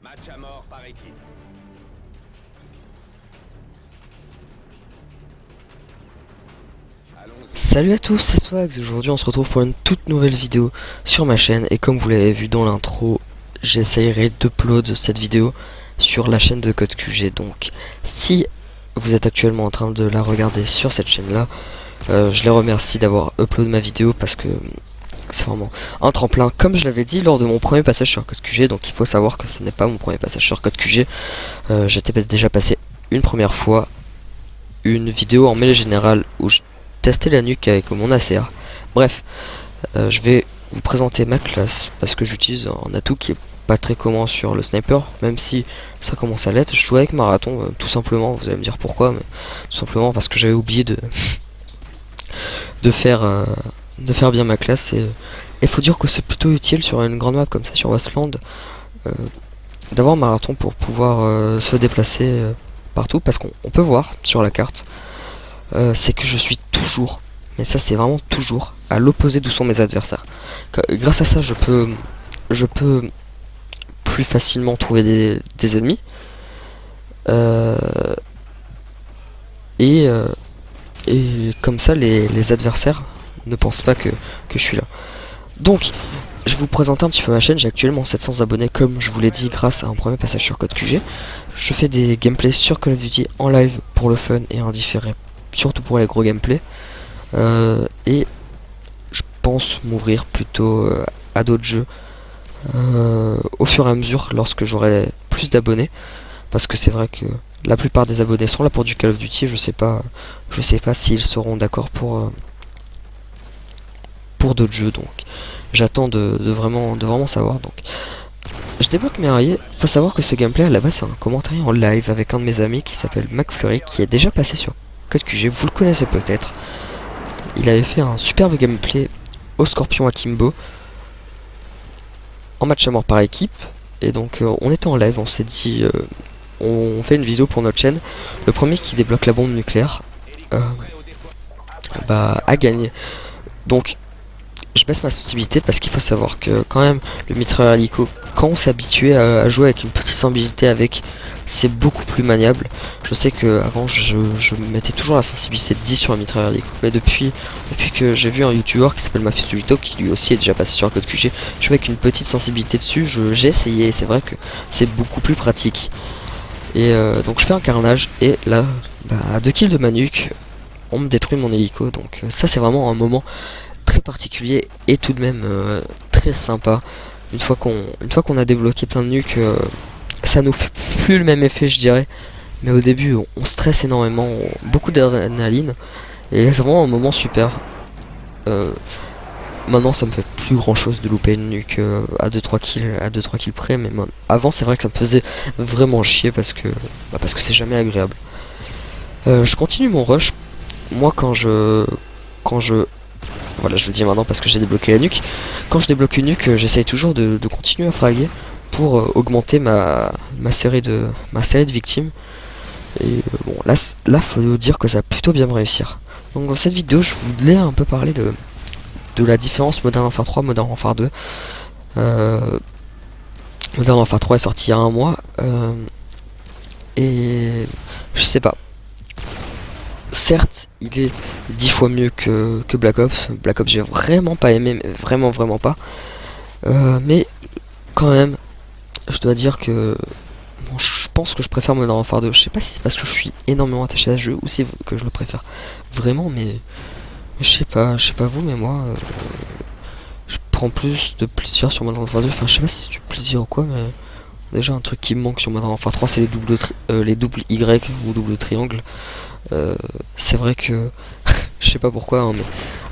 Match à mort par équipe. Allons-y. Salut à tous, c'est Swags. Aujourd'hui on se retrouve pour une toute nouvelle vidéo sur ma chaîne. Et comme vous l'avez vu dans l'intro, j'essayerai d'upload cette vidéo sur la chaîne de Code QG. Donc si vous êtes actuellement en train de la regarder sur cette chaîne là, je les remercie d'avoir upload ma vidéo parce que c'est vraiment un tremplin, comme je l'avais dit lors de mon premier passage sur Code QG. Donc il faut savoir que ce n'est pas mon premier passage sur Code QG. J'étais déjà passé une première fois une vidéo en mêlée générale où je testais la nuque avec mon ACR. Bref, je vais vous présenter ma classe parce que j'utilise un atout qui est pas très commun sur le sniper, même si ça commence à l'être. Je joue avec marathon, tout simplement. Vous allez me dire pourquoi, mais tout simplement parce que j'avais oublié de faire bien ma classe. Et faut dire que c'est plutôt utile sur une grande map comme ça, sur Wasteland, d'avoir marathon pour pouvoir se déplacer partout, parce qu'on peut voir sur la carte, c'est que je suis toujours, mais ça c'est vraiment toujours, à l'opposé d'où sont mes adversaires. Grâce à ça, je peux plus facilement trouver des ennemis, et comme ça les adversaires ne pensent pas que je suis là. Donc je vais vous présenter un petit peu ma chaîne. J'ai actuellement 700 abonnés, comme je vous l'ai dit, grâce à un premier passage sur Code QG. Je fais des gameplays sur Call of Duty en live pour le fun et en différé, surtout pour les gros gameplays. Et je pense m'ouvrir plutôt à d'autres jeux au fur et à mesure lorsque j'aurai plus d'abonnés. Parce que c'est vrai que la plupart des abonnés sont là pour du Call of Duty. Je sais pas s'ils seront d'accord pour d'autres jeux. Donc j'attends de vraiment savoir. Donc je débloque mes alliés. Faut savoir que ce gameplay à la base c'est un commentaire en live avec un de mes amis qui s'appelle McFlurry, qui est déjà passé sur Code QG. Vous le connaissez peut-être. Il avait fait un superbe gameplay au Scorpion Akimbo en match à mort par équipe. Et donc on était en live, on s'est dit on fait une vidéo pour notre chaîne. Le premier qui débloque la bombe nucléaire a gagné. Donc je baisse ma sensibilité parce qu'il faut savoir que quand même le mitrailleur hélico, quand on s'est habitué à jouer avec une petite sensibilité avec, c'est beaucoup plus maniable. Je sais que avant je mettais toujours la sensibilité de 10 sur le mitrailleur hélico, mais depuis que j'ai vu un youtubeur qui s'appelle Mafiosolito, qui lui aussi est déjà passé sur un code QG, je joue avec une petite sensibilité dessus. J'ai essayé et c'est vrai que c'est beaucoup plus pratique. Et donc je fais un carnage et là à 2 kills de ma nuque on me détruit mon hélico. Donc ça c'est vraiment un moment très particulier et tout de même très sympa. Une fois qu'on a débloqué plein de nuques, ça nous fait plus le même effet, je dirais, mais au début on stresse énormément, beaucoup d'adrénaline, et c'est vraiment un moment super. Maintenant ça me fait plus grand chose de louper une nuque à 2-3 kills près, mais avant c'est vrai que ça me faisait vraiment chier parce que c'est jamais agréable. Je continue mon rush. Moi quand je voilà, je le dis maintenant parce que j'ai débloqué la nuque. Quand je débloque une nuque, j'essaye toujours de continuer à fraguer pour augmenter ma série de victimes. Et bon, là faut dire que ça va plutôt bien me réussir. Donc dans cette vidéo, je voulais un peu parler de la différence Modern Warfare 3, Modern Warfare 2. Modern Warfare 3 est sorti il y a un mois. Et je sais pas. Certes, il est 10 fois mieux que Black Ops. Black Ops, j'ai vraiment pas aimé, mais vraiment pas. Mais quand même, je dois dire que bon, je pense que je préfère Modern Warfare 2. Je sais pas si c'est parce que je suis énormément attaché à ce jeu ou si que je le préfère vraiment, mais je sais pas vous, mais moi, je prends plus de plaisir sur Modern Warfare 2. Enfin, je sais pas si c'est du plaisir ou quoi, mais déjà un truc qui me manque sur Modern Warfare 3, c'est les doubles Y ou double triangle. C'est vrai que je sais pas pourquoi, hein, mais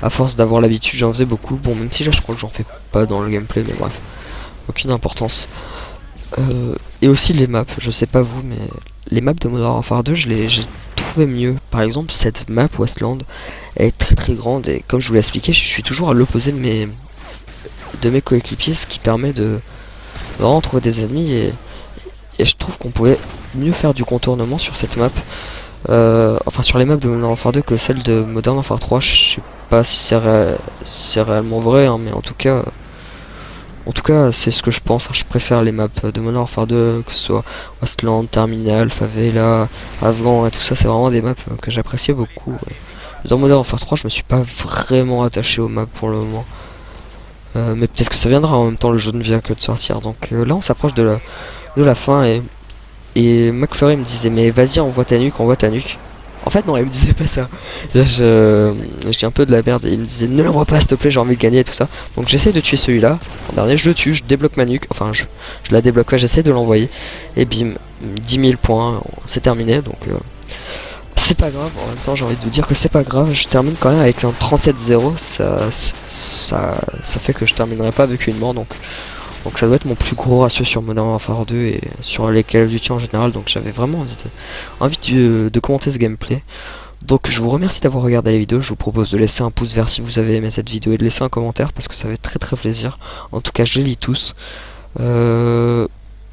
à force d'avoir l'habitude j'en faisais beaucoup. Bon, même si là je crois que j'en fais pas dans le gameplay, mais bref, aucune importance. Et aussi les maps, je sais pas vous, mais les maps de Modern Warfare 2 j'ai trouvé mieux. Par exemple cette map Westland est très grande, et comme je vous l'ai expliqué, je suis toujours à l'opposé de mes coéquipiers, ce qui permet de vraiment trouver des ennemis, et je trouve qu'on pouvait mieux faire du contournement sur cette map. Enfin sur les maps de Modern Warfare 2 que celle de Modern Warfare 3. Je sais pas si c'est réellement vrai, hein, mais en tout cas En tout cas, c'est ce que je pense, hein. Je préfère les maps de Modern Warfare 2, que ce soit Wasteland, Terminal, Favela, Afghan et tout ça, c'est vraiment des maps que j'appréciais beaucoup. Dans Modern Warfare 3, je me suis pas vraiment attaché aux maps pour le moment. Mais peut-être que ça viendra, en même temps le jeu ne vient que de sortir. Donc là on s'approche de la fin et McFlurry me disait mais vas-y envoie ta nuque. En fait non, il me disait pas ça. Là je dis un peu de la merde et il me disait ne l'envoie pas s'il te plaît, j'ai envie de gagner et tout ça. Donc j'essaie de tuer celui-là. En dernier je le tue, je débloque ma nuque, enfin je la débloque pas, j'essaie de l'envoyer. Et bim, 10 000 points, c'est terminé donc c'est pas grave, en même temps j'ai envie de vous dire que c'est pas grave, je termine quand même avec un 37-0, ça fait que je terminerai pas avec une mort, donc ça doit être mon plus gros ratio sur Modern Warfare 2 et sur les Call of Duty en général, donc j'avais vraiment envie de commenter ce gameplay. Donc je vous remercie d'avoir regardé la vidéo, je vous propose de laisser un pouce vert si vous avez aimé cette vidéo et de laisser un commentaire parce que ça fait très plaisir, en tout cas je les lis tous.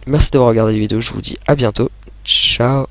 Merci d'avoir regardé la vidéo, je vous dis à bientôt, ciao.